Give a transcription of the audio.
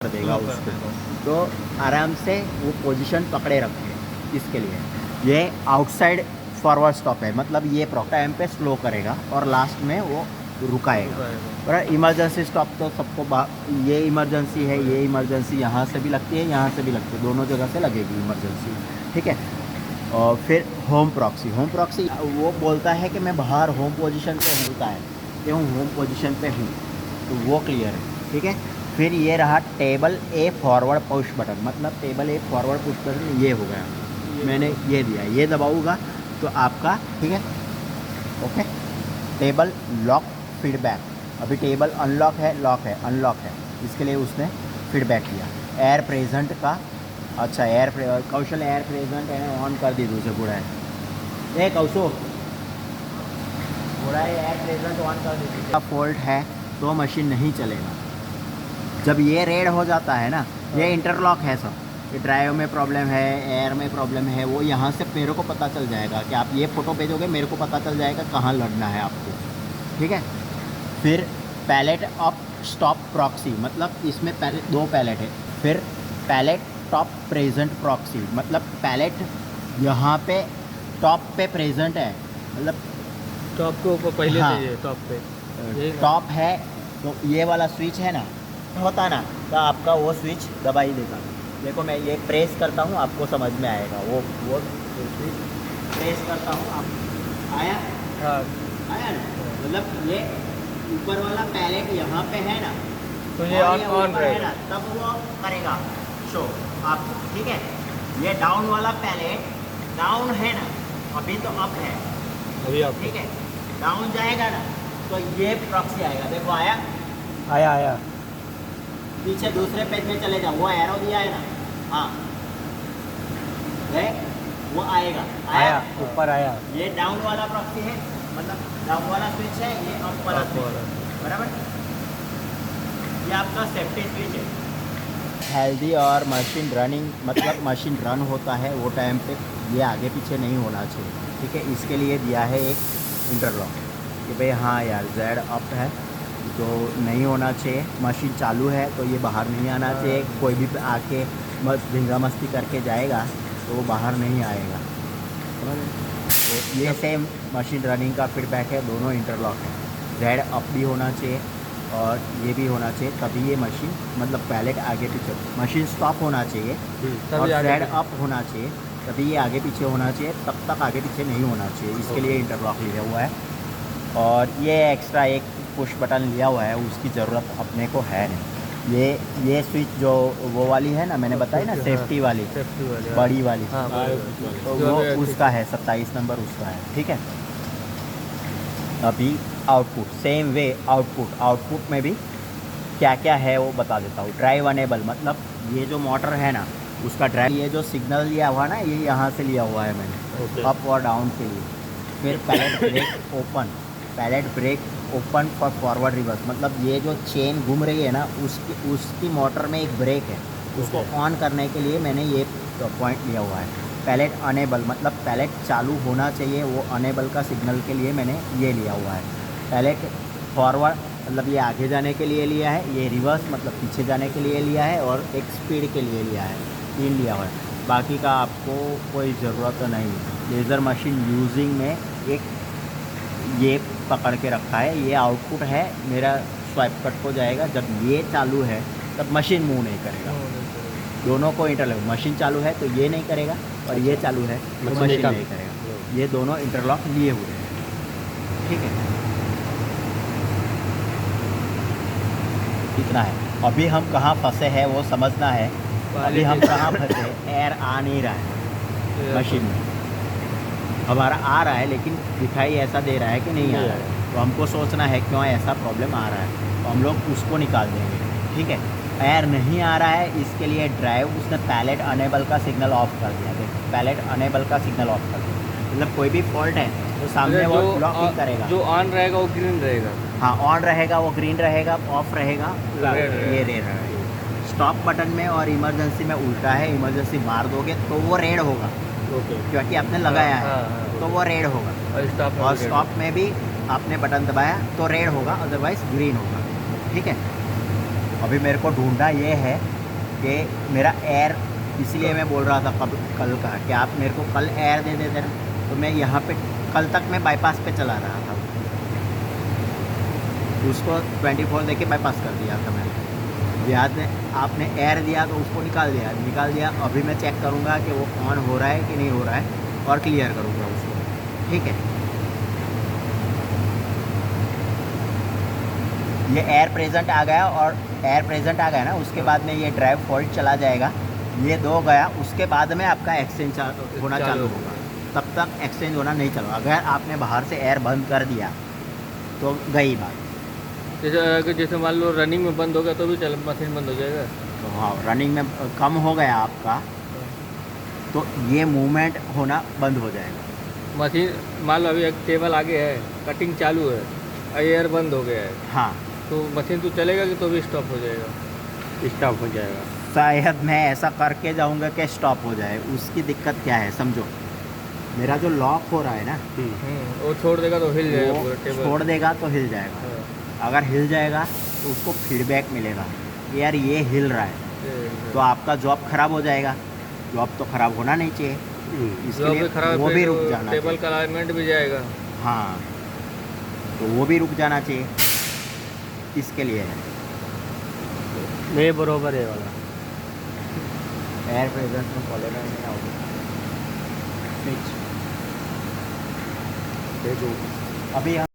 कर देगा उसको, तो आराम से वो पोजीशन पकड़े रखे। इसके लिए ये आउटसाइड फॉरवर्ड स्टॉप है, मतलब ये टाइम पे स्लो करेगा और लास्ट में वो रुकाएगा। और इमरजेंसी स्टॉप तो सबको ये इमरजेंसी है, ये इमरजेंसी यहाँ से भी लगती है, यहाँ से भी लगती है, दोनों जगह से लगेगी इमरजेंसी, ठीक है। और फिर होम प्रॉक्सी, होम प्रॉक्सी वो बोलता है कि मैं बाहर होम पोजीशन पे होता है कि हूँ होम पोजीशन पे हूँ, तो वो क्लियर है, ठीक है। फिर ये रहा टेबल ए फॉरवर्ड पुश बटन, मतलब टेबल ए फॉरवर्ड पुश बटन ये हो गया, मैंने ये दिया, ये दबाऊँगा तो आपका, ठीक है, ओके। टेबल लॉक फीडबैक, अभी टेबल अनलॉक है, लॉक है, अनलॉक है, इसके लिए उसने फीडबैक किया। एयर प्रेजेंट का, अच्छा कौशल एयर प्रेजेंट है ऑन कर दी दूसरे पूरा है, ए कौशो पूरा एयर प्रेजेंट ऑन कर दी। फॉल्ट है तो मशीन नहीं चलेगा। जब ये रेड हो जाता है ना, ये इंटरलॉक है सब, ये ड्राइव में प्रॉब्लम है, एयर में प्रॉब्लम है, वो यहाँ से मेरे को पता चल जाएगा कि आप ये फ़ोटो भेजोगे, मेरे को पता चल जाएगा कहाँ लड़ना है आपको, ठीक है। फिर पैलेट अप स्टॉप प्रॉक्सी, मतलब इसमें दो पैलेट है। फिर पैलेट टॉप प्रेजेंट प्रॉक्सी, मतलब पैलेट यहाँ पे टॉप पे प्रेजेंट है, मतलब टॉप के ऊपर पहले हाँ, से ये टॉप पे टॉप है, तो ये वाला स्विच है ना, होता ना, तो आपका वो स्विच दबा ही देगा। देखो मैं ये प्रेस करता हूँ, आपको समझ में आएगा, वो स्विच प्रेस करता हूँ, आप आया, हाँ आया ना, मतलब ये ऊपर वाला पैलेट यहाँ पे है ना, तो ये और ऑन ऊपर है रहेगा। ना, तब वो करेगा शो आपको, ठीक है। ये डाउन वाला पैलेट डाउन है ना, अभी तो अप है, अभी आप ठीक है, डाउन जाएगा ना तो ये प्रॉक्सी आएगा, देखो आया, आया पीछे दूसरे पेज में चले जाओ, वो एरो दिया है ना, हाँ वो आएगा, आया ऊपर आया। ये डाउन वाला प्रॉक्सी है, मतलब डाउन वाला स्विच है, ये अप वाला स्विच है, बराबर। ये आपका सेफ्टी स्विच है। हेल्दी और मशीन रनिंग, मतलब मशीन रन होता है वो टाइम पे ये आगे पीछे नहीं होना चाहिए, ठीक है। इसके लिए दिया है एक इंटरलॉक कि भाई हाँ यार जेड अप है तो नहीं होना चाहिए, मशीन चालू है तो ये बाहर नहीं आना चाहिए, कोई भी आके बस धिंगा मस्ती करके जाएगा तो वो बाहर नहीं आएगा, तो ये सेम मशीन रनिंग का फीडबैक है, दोनों इंटरलॉक है। जेड अप भी होना चाहिए और ये भी होना चाहिए, तभी ये मशीन, मतलब पैलेट आगे पीछे, मशीन स्टॉप होना चाहिए और जेड अप होना चाहिए, तभी ये आगे पीछे होना चाहिए, तब तक आगे पीछे नहीं होना चाहिए, इसके लिए इंटरलॉक लिया हुआ है। और ये एक्स्ट्रा एक पुश बटन लिया हुआ है, उसकी ज़रूरत अपने को है नहीं। ये स्विच जो वो वाली है ना, मैंने बताई ना सेफ्टी वाली, बड़ी वाली, तो वो उसका है 27 नंबर उसका है, ठीक है। अभी आउटपुट सेम वे, आउटपुट में भी क्या क्या है वो बता देता हूँ। ड्राइव अनेबल, मतलब ये जो मोटर है ना उसका ड्राइव, ये जो सिग्नल लिया हुआ ना, ये यहाँ से लिया हुआ है मैंने, अप और डाउन के लिए। फिर pallet brake open, pallet brake open for forward reverse, मतलब ये जो चेन घूम रही है ना, उसकी मोटर में एक ब्रेक है, उसको ऑन करने के लिए मैंने ये पॉइंट लिया हुआ है। पैलेट अनेबल, मतलब पैलेट चालू होना चाहिए, वो अनेबल का सिग्नल के लिए मैंने ये लिया हुआ है। पैलेट फॉरवर्ड, मतलब ये आगे जाने के लिए लिया है, ये रिवर्स मतलब पीछे जाने के लिए लिया है, और एक स्पीड के लिए लिया है, 3 लिया हुआ है। बाकी का आपको कोई ज़रूरत नहीं। लेज़र मशीन यूजिंग में एक ये पकड़ के रखा है, ये आउटपुट है मेरा, स्वाइप कट हो जाएगा, जब ये चालू है तब मशीन मूव नहीं करेगा, दोनों को इंटरलॉक, मशीन चालू है तो ये नहीं करेगा, और ये चालू है तो मशीन नहीं करेगा, ये दोनों इंटरलॉक लिए हुए हैं, ठीक है। इतना है। अभी हम कहाँ फंसे हैं वो समझना है, अभी हम कहाँ फंसे हैं, एयर आ नहीं रहा है मशीन में, हमारा आ रहा है लेकिन दिखाई ऐसा दे रहा है कि नहीं आ रहा है, तो हमको सोचना है क्यों ऐसा प्रॉब्लम आ रहा है, तो हम लोग उसको निकाल देंगे, ठीक है। एयर नहीं आ रहा है, इसके लिए ड्राइव उसने पैलेट अनेबल का सिग्नल ऑफ कर दिया, देखो पैलेट अनेबल का सिग्नल ऑफ कर दिया, मतलब कोई भी फॉल्ट है तो सामने वो ब्लॉक ही करेगा, जो ऑन रहेगा वो ग्रीन रहेगा, हाँ ऑन रहेगा वो ग्रीन रहेगा, ऑफ रहेगा ये रेड रहेगा। स्टॉप बटन में और इमरजेंसी में उल्टा है, इमरजेंसी मार दोगे तो वो रेड होगा, क्योंकि आपने लगाया है तो वो रेड होगा, और स्टॉप में भी आपने बटन दबाया तो रेड होगा, अदरवाइज ग्रीन होगा, ठीक है। अभी मेरे को ढूंढना ये है कि मेरा एयर, इसलिए मैं बोल रहा था कल का कि आप मेरे को कल एयर दे देते ना, तो मैं यहाँ पे कल तक मैं बाईपास पे चला रहा था, उसको 24 देके बाईपास कर दिया था मैंने। बाद में आपने एयर दिया तो उसको निकाल दिया। अभी मैं चेक करूँगा कि वो ऑन हो रहा है कि नहीं हो रहा है और क्लियर करूँगा उसको, ठीक है। ये एयर प्रेजेंट आ गया, और एयर प्रेजेंट आ गया ना, उसके बाद में ये ड्राइव फॉल्ट चला जाएगा। ये 2 गया, उसके बाद में आपका एक्सचेंज होना चालू होगा। तब तक एक्सचेंज होना नहीं चलो। अगर आपने बाहर से एयर बंद कर दिया तो गई बात। जैसे मान लो रनिंग में बंद हो गया तो भी चल मशीन बंद हो जाएगा। तो हाँ, रनिंग में कम हो गया आपका तो ये मूवमेंट होना बंद हो जाएगा। मशीन मान लो अभी एक टेबल आगे है, कटिंग चालू है, एयर बंद हो गया है, हाँ, तो मशीन तो चलेगा कि तो भी स्टॉप हो जाएगा? स्टॉप हो जाएगा। शायद मैं ऐसा करके जाऊंगा कि स्टॉप हो जाए। उसकी दिक्कत क्या है समझो, मेरा जो लॉक हो रहा है ना, वो छोड़ देगा तो हिल जाएगा वो पूरा टेबल। छोड़ देगा तो हिल जाएगा। हाँ। अगर हिल जाएगा तो उसको फीडबैक मिलेगा कि यार ये हिल रहा है, तो आपका जॉब खराब हो जाएगा। जॉब तो खराब होना नहीं चाहिए, इसके लिए खराब वो भी रुक जाना टेबल चाहिए। का अलाइनमेंट भी जाएगा। हाँ, तो वो भी रुक जाना चाहिए, इसके लिए है। नहीं बरोबर है वाला एयर प्रेजेंट में कॉलेरा नहीं आओगे स्विच भेजो अभी।